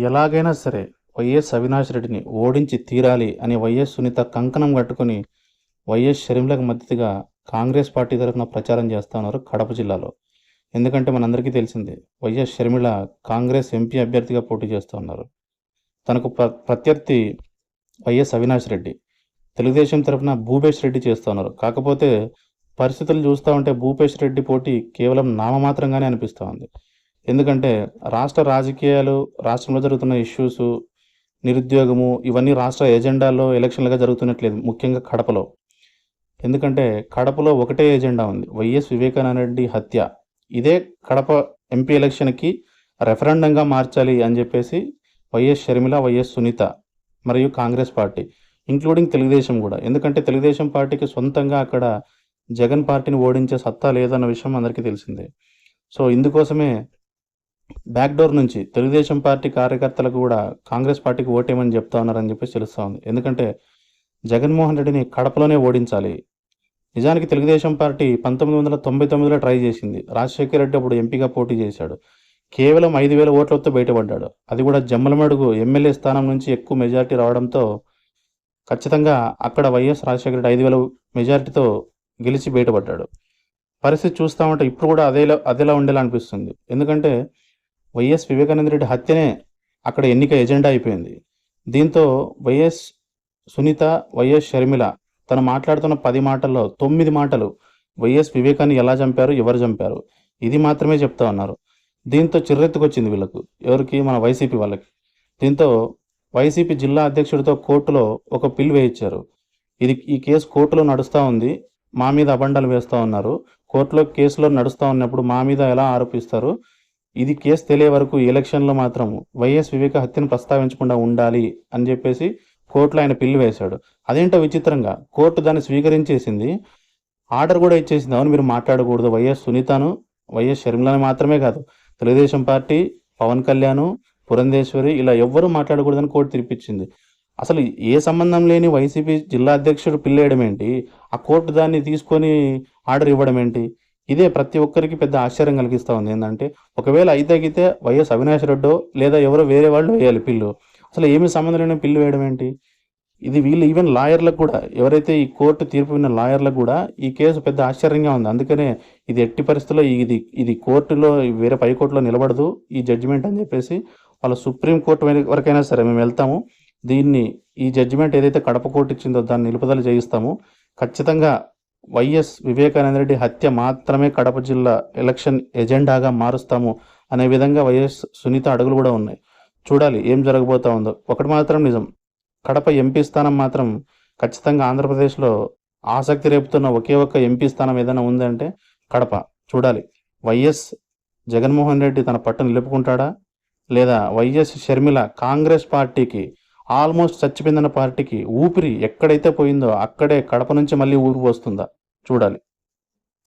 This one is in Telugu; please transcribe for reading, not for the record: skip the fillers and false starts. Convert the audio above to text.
ఎలాగైనా సరే వైఎస్ అవినాష్ రెడ్డిని ఓడించి తీరాలి అని వైఎస్ సునీత కంకణం కట్టుకుని వైఎస్ షర్మిలకు మద్దతుగా కాంగ్రెస్ పార్టీ తరఫున ప్రచారం చేస్తూ ఉన్నారు కడప జిల్లాలో. ఎందుకంటే మనందరికీ తెలిసిందే, వైఎస్ షర్మిల కాంగ్రెస్ ఎంపీ అభ్యర్థిగా పోటీ చేస్తూ ఉన్నారు. తనకు ప్రత్యర్థి వైఎస్ అవినాష్ రెడ్డి, తెలుగుదేశం తరఫున భూపేష్ రెడ్డి చేస్తూ ఉన్నారు. కాకపోతే పరిస్థితులు చూస్తూ ఉంటే భూపేష్ రెడ్డి పోటీ కేవలం నామమాత్రంగానే అనిపిస్తూ ఉంది. ఎందుకంటే రాష్ట్ర రాజకీయాలు, రాష్ట్రంలో జరుగుతున్న ఇష్యూస్, నిరుద్యోగము, ఇవన్నీ రాష్ట్ర ఎజెండాల్లో ఎలక్షన్లుగా జరుగుతున్నట్లేదు, ముఖ్యంగా కడపలో. ఎందుకంటే కడపలో ఒకటే ఎజెండా ఉంది, వైఎస్ వివేకానంద రెడ్డి హత్య. ఇదే కడప ఎంపీ ఎలక్షన్కి రెఫరెండంగా మార్చాలి అని చెప్పేసి వైఎస్ షర్మిల, వైఎస్ సునీత మరియు కాంగ్రెస్ పార్టీ, ఇంక్లూడింగ్ తెలుగుదేశం కూడా. ఎందుకంటే తెలుగుదేశం పార్టీకి సొంతంగా అక్కడ జగన్ పార్టీని ఓడించే సత్తా లేదన్న విషయం అందరికీ తెలిసిందే. సో ఇందుకోసమే బ్యాక్డోర్ నుంచి తెలుగుదేశం పార్టీ కార్యకర్తలకు కూడా కాంగ్రెస్ పార్టీకి ఓటేమని చెప్తా ఉన్నారని చెప్పేసి తెలుస్తూ ఉంది. ఎందుకంటే జగన్మోహన్ రెడ్డిని కడపలోనే ఓడించాలి. నిజానికి తెలుగుదేశం పార్టీ 1999లో ట్రై చేసింది. రాజశేఖర్ రెడ్డి అప్పుడు ఎంపీగా పోటీ చేశాడు. కేవలం 5,000 ఓట్లతో బయటపడ్డాడు. అది కూడా జమ్మలమడుగు ఎమ్మెల్యే స్థానం నుంచి ఎక్కువ మెజారిటీ రావడంతో ఖచ్చితంగా అక్కడ వైఎస్ రాజశేఖర రెడ్డి 5,000 మెజారిటీతో గెలిచి బయటపడ్డాడు. పరిస్థితి చూస్తూ ఉంటే ఇప్పుడు కూడా అదేలా ఉండేలా అనిపిస్తుంది. ఎందుకంటే వైఎస్ వివేకానంద రెడ్డి హత్యనే అక్కడ ఎన్నిక ఎజెండా అయిపోయింది. దీంతో వైఎస్ సునీత, వైఎస్ షర్మిల తను మాట్లాడుతున్న 10 మాటల్లో 9 మాటలు వైఎస్ వివేకాన్ని ఎలా చంపారు, ఎవరు చంపారు, ఇది మాత్రమే చెప్తా ఉన్నారు. దీంతో చిర్రెత్తుకొచ్చింది వీళ్ళకు, ఎవరికి, మన వైసీపీ వాళ్ళకి. దీంతో వైసీపీ జిల్లా అధ్యక్షుడితో కోర్టులో ఒక పిల్ వేయించారు. ఈ కేసు కోర్టులో నడుస్తూ ఉంది, మా మీద అబండాలు వేస్తూ ఉన్నారు, కోర్టులో కేసులో నడుస్తూ ఉన్నప్పుడు మా మీద ఎలా ఆరోపిస్తారు, ఇది కేసు తెలియ వరకు ఎలక్షన్లో మాత్రం వైఎస్ వివేక హత్యను ప్రస్తావించకుండా ఉండాలి అని చెప్పేసి కోర్టులో ఆయన పిల్లు వేశాడు. అదేంటో విచిత్రంగా కోర్టు దాన్ని స్వీకరించేసింది, ఆర్డర్ కూడా ఇచ్చేసింది. అవును, మీరు మాట్లాడకూడదు, వైఎస్ సునీతను, వైఎస్ షర్మిలను మాత్రమే కాదు, తెలుగుదేశం పార్టీ, పవన్ కళ్యాణ్, పురంధేశ్వరి, ఇలా ఎవ్వరూ మాట్లాడకూడదని కోర్టు తీర్పిచ్చింది. అసలు ఏ సంబంధం లేని వైసీపీ జిల్లా అధ్యక్షుడు పిల్లేయడం ఏంటి, ఆ కోర్టు దాన్ని తీసుకొని ఆర్డర్ ఇవ్వడం ఏంటి, ఇదే ప్రతి ఒక్కరికి పెద్ద ఆశ్చర్యం కలిగిస్తూ ఉంది. ఏంటంటే ఒకవేళ అయితే వైఎస్ అవినాష్ రెడ్డో లేదా ఎవరో వేరే వాళ్ళు వేయాలి పిల్లు, అసలు ఏమీ సంబంధం లేని పిల్లు వేయడం ఏంటి? ఇది వీళ్ళు ఈవెన్ లాయర్లకు కూడా, ఎవరైతే ఈ కోర్టు తీర్పు విన్న లాయర్లకు కూడా ఈ కేసు పెద్ద ఆశ్చర్యంగా ఉంది. అందుకనే ఇది ఎట్టి పరిస్థితుల్లో ఇది కోర్టులో, వేరే పై కోర్టులో నిలబడదు ఈ జడ్జిమెంట్ అని చెప్పేసి వాళ్ళ సుప్రీంకోర్టు వరకైనా సరే మేము వెళ్తాము, ఈ జడ్జిమెంట్ ఏదైతే కడప కోర్టు ఇచ్చిందో దాన్ని నిలుపుదల చేయిస్తాము, ఖచ్చితంగా వైఎస్ వివేకానంద రెడ్డి హత్య మాత్రమే కడప జిల్లా ఎలక్షన్ ఎజెండాగా మారుస్తాము అనే విధంగా వైఎస్ సునీత అడుగులు కూడా ఉన్నాయి. చూడాలి ఏం జరగబోతా ఉందో. ఒకటి మాత్రం నిజం, కడప ఎంపీ స్థానం మాత్రం ఖచ్చితంగా ఆంధ్రప్రదేశ్లో ఆసక్తి రేపుతున్న ఒకే ఒక్క ఎంపీ స్థానం ఏదైనా ఉందంటే కడప. చూడాలి వైఎస్ జగన్మోహన్ రెడ్డి తన పట్టు నిలుపుకుంటాడా, లేదా వైఎస్ షర్మిల కాంగ్రెస్ పార్టీకి, ఆల్మోస్ట్ చచ్చిపోయిందన్న పార్టీకి ఊపిరి ఎక్కడైతే పోయిందో అక్కడే కడప నుంచి మళ్ళీ ఊరు వస్తుందా? చూడాలి.